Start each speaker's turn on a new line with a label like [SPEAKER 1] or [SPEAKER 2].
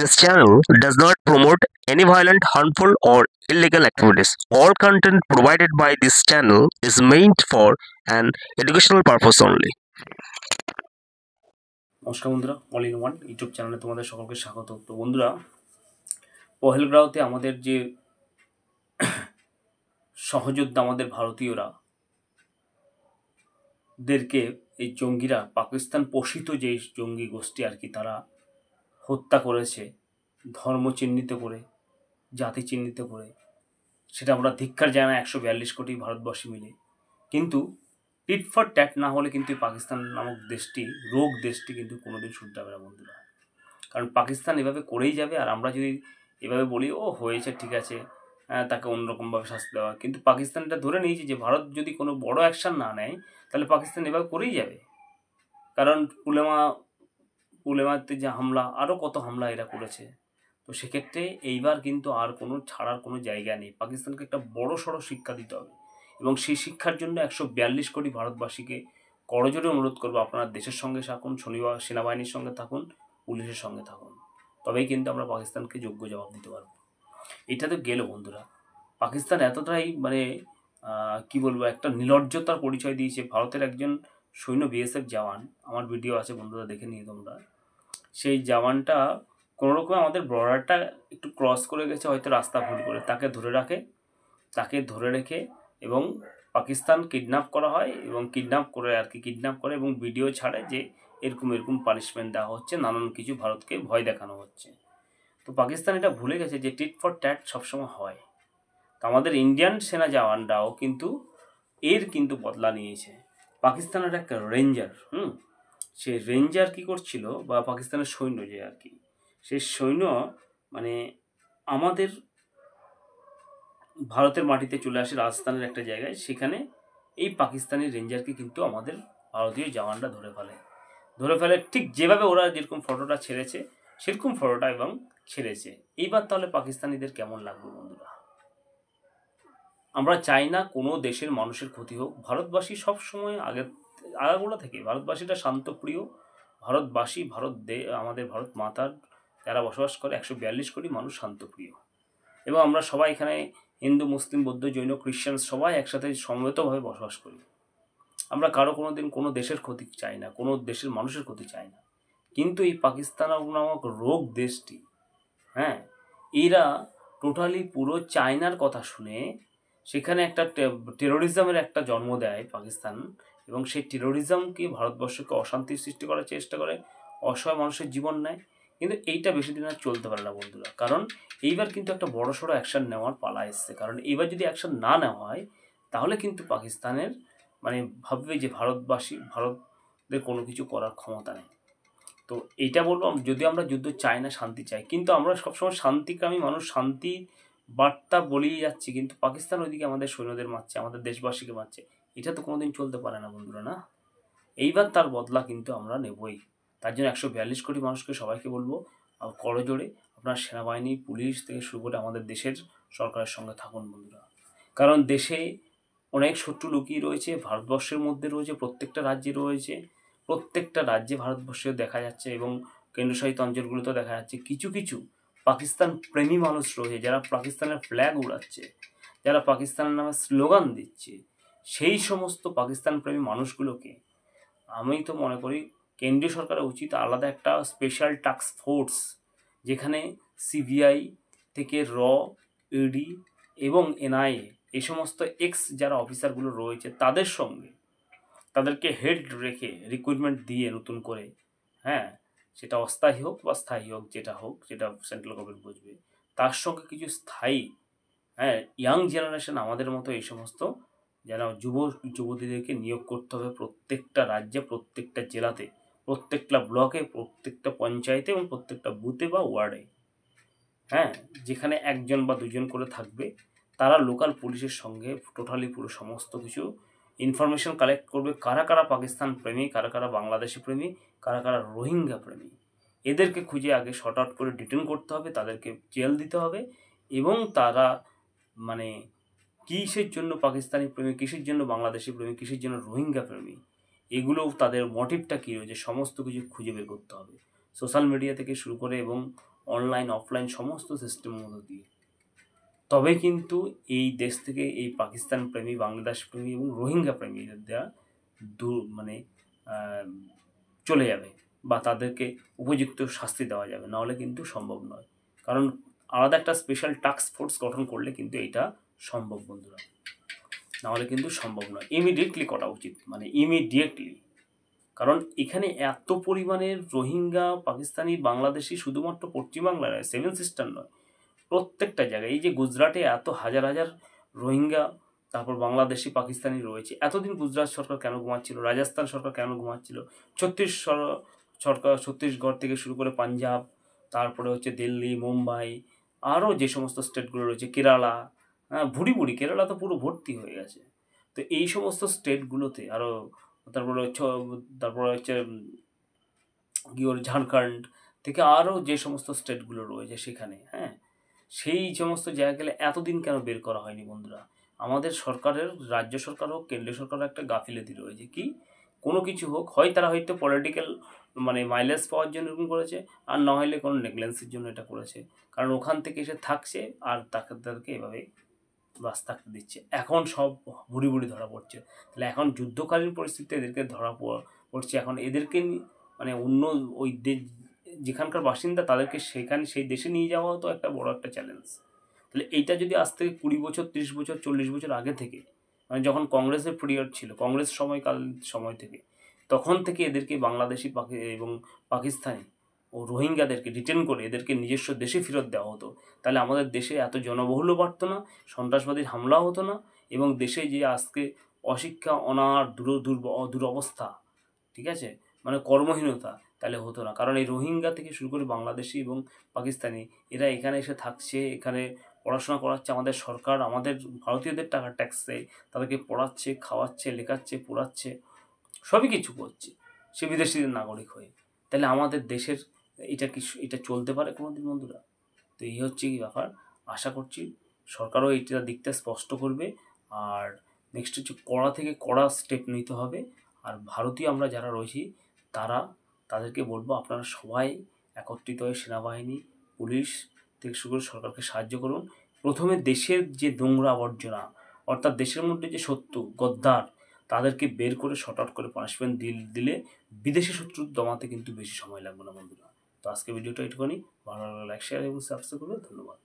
[SPEAKER 1] This channel does not promote any violent, harmful, or illegal activities. All content provided by this channel is meant for an educational purpose only.
[SPEAKER 2] নমস্কার বন্ধুরা, all in one YouTube চ্যানেলে তোমাদের সকলকে স্বাগত। তো বন্ধুরা, পহেলগাঁওতে আমাদের যে সহযোদ্ধা আমাদের ভারতীয়রা দেরকে এই জঙ্গিরা পাকিস্তান পোষিত যে জঙ্গি গোষ্ঠী আর কি, তারা হত্যা করেছে ধর্ম চিহ্নিত করে, জাতি চিহ্নিত করে। সেটা আমরা ধিক্কার জানাই 142 কোটি ভারতবাসী মিলে। কিন্তু টিট ফর ট্যাট না হলে কিন্তু পাকিস্তান নামক দেশটি, রোগ দেশটি কিন্তু কোনোদিন শুধরাবে না বন্ধুরা। কারণ পাকিস্তান এভাবে করেই যাবে। আর আমরা যদি এভাবে বলি ও হয়েছে ঠিক আছে, তাকে অন্যরকমভাবে শাস্তি দেওয়া, কিন্তু পাকিস্তানটা ধরে নিয়েছে যে ভারত যদি কোনো বড় অ্যাকশান না নেয় তাহলে পাকিস্তান এভাবে করেই যাবে। কারণ পুলওয়ামাতে যে হামলা, আরও কত হামলা এরা করেছে। তো সেক্ষেত্রে এইবার কিন্তু আর কোনো ছাড়ার কোনো জায়গা নেই। পাকিস্তানকে একটা বড় সড়ো শিক্ষা দিতে হবে, এবং সেই শিক্ষার জন্য 142 কোটি ভারতবাসীকে করজোড়ে অনুরোধ করবো, আপনারা দেশের সঙ্গে থাকুন, সেনাবাহিনীর সঙ্গে থাকুন, পুলিশের সঙ্গে থাকুন, তবেই কিন্তু আমরা পাকিস্তানকে যোগ্য জবাব দিতে পারবো। এটা তো গেল বন্ধুরা। পাকিস্তান এতটাই কি বলবো, একটা নির্লজ্জতার পরিচয় দিয়েছে। ভারতের একজন সৈন্য বিএসএফ জওয়ান, আমার ভিডিও আছে বন্ধুরা, দেখে নিয়ে তোমরা। সেই জওয়ানটা কোনোরকমে আমাদের বর্ডারটা একটু ক্রস করে গেছে, হয়তো রাস্তা ভুল করে, তাকে ধরে রেখে এবং পাকিস্তান কিডন্যাপ করা হয়, এবং কিডন্যাপ করে এবং ভিডিও ছাড়ে যে এরকম পানিশমেন্ট দেওয়া হচ্ছে, নানান কিছু ভারতকে ভয় দেখানো হচ্ছে। তো পাকিস্তান এটা ভুলে গেছে যে টিট ফর ট্যাট সবসময় হয়। তো আমাদের ইন্ডিয়ান সেনা জওয়ানরাও কিন্তু কিন্তু বদলা নিয়েছে। পাকিস্তানের একটা রেঞ্জার, সে রেঞ্জার কি করছিল, বা পাকিস্তানের সৈন্য যে আর কি, সেই সৈন্য আমাদের ভারতের মাটিতে চলে আসে, রাজস্থানের একটা জায়গায়। সেখানে এই পাকিস্তানি রেঞ্জারকে কিন্তু আমাদের ভারতীয় জওয়ানরা ধরে ফেলে ঠিক যেভাবে ওরা যেরকম ফটোটা ছেড়েছে সেরকম ফটোটা এবং ছেড়েছে। এইবার তাহলে পাকিস্তানিদের কেমন লাগবে বন্ধুরা? আমরা চাই না কোনো দেশের মানুষের ক্ষতি হোক। ভারতবাসী সবসময় আগাগোড়া থেকে ভারতবাসীটা শান্তপ্রিয়। ভারতবাসী, আমাদের ভারত মাতার যারা বসবাস করে 142 কোটি মানুষ শান্তপ্রিয়, এবং আমরা সবাই এখানে হিন্দু, মুসলিম, বৌদ্ধ, জৈন, খ্রিশ্চান সবাই একসাথে সমবেতভাবে বসবাস করি। আমরা কারো কোনোদিন কোনো দেশের ক্ষতি চাই না, কোনো দেশের মানুষের ক্ষতি চাই না। কিন্তু এই পাকিস্তান নামক রোগ দেশটি, এরা টোটালি পুরো চায়নার কথা শুনে সেখানে একটা টেরোরিজমের একটা জন্ম দেয় পাকিস্তান, এবং সেই টেরোরিজমকে ভারতবর্ষকে অশান্তির সৃষ্টি করার চেষ্টা করে, অসহায় মানুষের জীবন নেয়। কিন্তু এইটা বেশি দিন আর চলতে পারে না বন্ধুরা, কারণ এইবার কিন্তু একটা বড় সড়ো অ্যাকশান নেওয়ার পালা এসছে। কারণ এইবার যদি অ্যাকশান না নেওয়া হয় তাহলে কিন্তু পাকিস্তানের ভাববে যে ভারতদের কোনো কিছু করার ক্ষমতা নেই। তো এইটা বলবো, যদি আমরা যুদ্ধ চাই না, শান্তি চাই, কিন্তু আমরা সবসময় শান্তিকামী মানুষ, শান্তি বার্তা বলেই যাচ্ছি, কিন্তু পাকিস্তান ওইদিকে আমাদের সৈন্যদের মারছে, আমাদের দেশবাসীকে মারছে। এটা তো কোনোদিন চলতে পারে না বন্ধুরা, না? এইবার তার বদলা কিন্তু আমরা নেবই। তার জন্য 142 কোটি মানুষকে সবাইকে বলবো, করজোড়ে আপনার সেনাবাহিনী, পুলিশ থেকে শুরু করে আমাদের দেশের সরকারের সঙ্গে থাকুন বন্ধুরা। কারণ দেশে অনেক শত্রু লুকিয়ে রয়েছে, ভারতবর্ষের মধ্যে রয়েছে, প্রত্যেকটা রাজ্যে রয়েছে, প্রত্যেকটা রাজ্যে ভারতবর্ষেও দেখা যাচ্ছে, এবং কেন্দ্রশাসিত অঞ্চলগুলোতেও দেখা যাচ্ছে কিছু কিছু পাকিস্তান প্রেমী মানুষ রয়েছে, যারা পাকিস্তানের ফ্ল্যাগ উড়াচ্ছে, যারা পাকিস্তানের নামে স্লোগান দিচ্ছে। সেই সমস্ত পাকিস্তান প্রেমী মানুষগুলোকে আমি তো মনে করি কেন্দ্রীয় সরকারের উচিত আলাদা একটা স্পেশাল টাস্ক ফোর্স, যেখানে সিবিআই থেকে ইডি এবং এনআইএ, এই সমস্ত যারা অফিসারগুলো রয়েছে তাদের সঙ্গে, তাদেরকে হেড রেখে রিক্রুটমেন্ট দিয়ে নতুন করে, সেটা অস্থায়ী হোক বা স্থায়ী হোক, যেটা সেন্ট্রাল গভর্নমেন্ট বুঝবে, তার সঙ্গে কিছু স্থায়ী ইয়াং জেনারেশন আমাদের মতো এই সমস্ত যারা যুবতীদেরকে নিয়োগ করতে হবে প্রত্যেকটা রাজ্যে, প্রত্যেকটা জেলাতে, প্রত্যেকটা ব্লকে, প্রত্যেকটা পঞ্চায়েতে এবং প্রত্যেকটা বুথে বা ওয়ার্ডে, যেখানে একজন বা দুজন করে থাকবে। তারা লোকাল পুলিশের সঙ্গে টোটালি পুরো সমস্ত কিছু ইনফরমেশন কালেক্ট করবে, কারা কারা পাকিস্তান প্রেমী, কারা কারা বাংলাদেশি প্রেমী, কারা কারা রোহিঙ্গা প্রেমী। এদেরকে খুঁজে আগে শর্ট আউট করে ডিটেন করতে হবে, তাদেরকে জেল দিতে হবে, এবং তারা কিসের জন্য পাকিস্তানি প্রেমী, কিসের জন্য বাংলাদেশি প্রেমী, কিসের জন্য রোহিঙ্গা প্রেমী, এগুলো তাদের মোটিভটা কী রয়েছে সমস্ত কিছু খুঁজে বের করতে হবে। সোশ্যাল মিডিয়া থেকে শুরু করে এবং অনলাইন অফলাইন সমস্ত সিস্টেমের মধ্য দিয়ে। তবে কিন্তু এই দেশ থেকে এই পাকিস্তান প্রেমী, বাংলাদেশ প্রেমী এবং রোহিঙ্গা প্রেমীরা মানে চলে যাবে বা তাদেরকে উপযুক্ত শাস্তি দেওয়া যাবে, নাহলে কিন্তু সম্ভব নয়। কারণ আলাদা একটা স্পেশাল টাস্ক ফোর্স গঠন করলে কিন্তু এটা সম্ভব বন্ধুরা, নাহলে কিন্তু সম্ভব নয়। ইমিডিয়েটলি করা উচিত, মানে ইমিডিয়েটলি। কারণ এখানে এত পরিমাণের রোহিঙ্গা, পাকিস্তানি, বাংলাদেশি শুধুমাত্র পশ্চিমবাংলা নয়, 7 সিস্টার নয়, প্রত্যেকটা জায়গায়। এই যে গুজরাটে এত হাজার হাজার রোহিঙ্গা, তারপর বাংলাদেশি, পাকিস্তানি রয়েছে। এতদিন গুজরাট সরকার কেন ঘুমাচ্ছিল? রাজস্থান সরকার কেন ঘুমাচ্ছিল? ছত্তিশগড় থেকে শুরু করে পাঞ্জাব, তারপরে হচ্ছে দিল্লি, মুম্বাই, আরও যে সমস্ত স্টেটগুলো রয়েছে, কেরালা, ভুড়ি কেরালা তো পুরো ভর্তি হয়ে গেছে। তো এই সমস্ত স্টেটগুলোতে আরও তারপরে হচ্ছে কি ওর ঝাড়খণ্ড থেকে আরও যে সমস্ত স্টেটগুলো রয়েছে সেখানে, সেই সমস্ত জায়গা গেলে এতদিন কেন বের করা হয়নি বন্ধুরা? আমাদের সরকারের, রাজ্য সরকার হোক, কেন্দ্রীয় সরকারের একটা গাফিলতি রয়েছে। কি কোনো কিছু হোক, হয় তারা হয়তো পলিটিক্যাল মানে মাইলেজ পাওয়ার জন্য এরকম করেছে, আর না হলে কোনো নেগলেন্সের জন্য এটা করেছে। কারণ ওখান থেকে এসে থাকছে আর তাদেরকে এভাবে বাস থাকতে দিচ্ছে। এখন সব ভুড়ি ধরা পড়ছে। তাহলে এখন যুদ্ধকালীন পরিস্থিতিতে এদেরকে ধরা পড়ছে। এখন এদেরকে মানে অন্য ওই যেখানকার বাসিন্দা তাদেরকে সেই দেশে নিয়ে যাওয়াও তো একটা বড় একটা চ্যালেঞ্জ। তাহলে এইটা যদি আজ থেকে 20 বছর, 30 বছর, 40 বছর আগে থেকে, মানে যখন কংগ্রেসের পিরিয়ড ছিল, কংগ্রেস সময় থেকে, তখন থেকে এদেরকে বাংলাদেশি এবং পাকিস্তানি ও রোহিঙ্গাদেরকে ডিটেন করে এদেরকে নিজস্ব দেশে ফেরত দেওয়া হতো, তাহলে আমাদের দেশে এত জনবহুলও বাড়ত না, সন্ত্রাসবাদীর হামলাও হতো না, এবং দেশে যে আজকে অশিক্ষা, অনার, দুরবস্থা, ঠিক আছে, মানে কর্মহীনতা, তাহলে হতো না। কারণ এই রোহিঙ্গা থেকে শুরু করে বাংলাদেশি এবং পাকিস্তানি, এরা এখানে এসে থাকছে, এখানে পড়াশোনা করাচ্ছে আমাদের সরকার, আমাদের ভারতীয়দের টাকা ট্যাক্সে তাদেরকে পড়াচ্ছে, খাওয়াচ্ছে, লেখাচ্ছে, পড়াচ্ছে, সবই কিছু করছে সে বিদেশিদের নাগরিক হয়ে। তাহলে আমাদের দেশের এটা চলতে পারে কোনোদিন বন্ধুরা? তো এই হচ্ছে কি ব্যাপার। আশা করছি সরকারও এইটা দিকটা স্পষ্ট করবে। আর নেক্সট হচ্ছে কড়া থেকে কড়া স্টেপ নিতে হবে। আর ভারতীয় আমরা যারা রয়েছি তাদেরকে বলবো, আপনারা সবাই একত্রিত হয়ে সেনাবাহিনী, পুলিশ থেকে শুরু করে সরকারকে সাহায্য করুন। প্রথমে দেশের যে নোংরা আবর্জনা, অর্থাৎ দেশের মধ্যে যে শত্রু, গদ্দার, তাদেরকে বের করে শর্ট আউট করে পানিশমেন্ট দিলে বিদেশি শত্রু দমাতে কিন্তু বেশি সময় লাগবে না বন্ধুরা। তো আজকে ভিডিওটা একটুখানি ভালো লাগলে লাইক, শেয়ার এবং সাবস্ক্রাইব করবেন। ধন্যবাদ।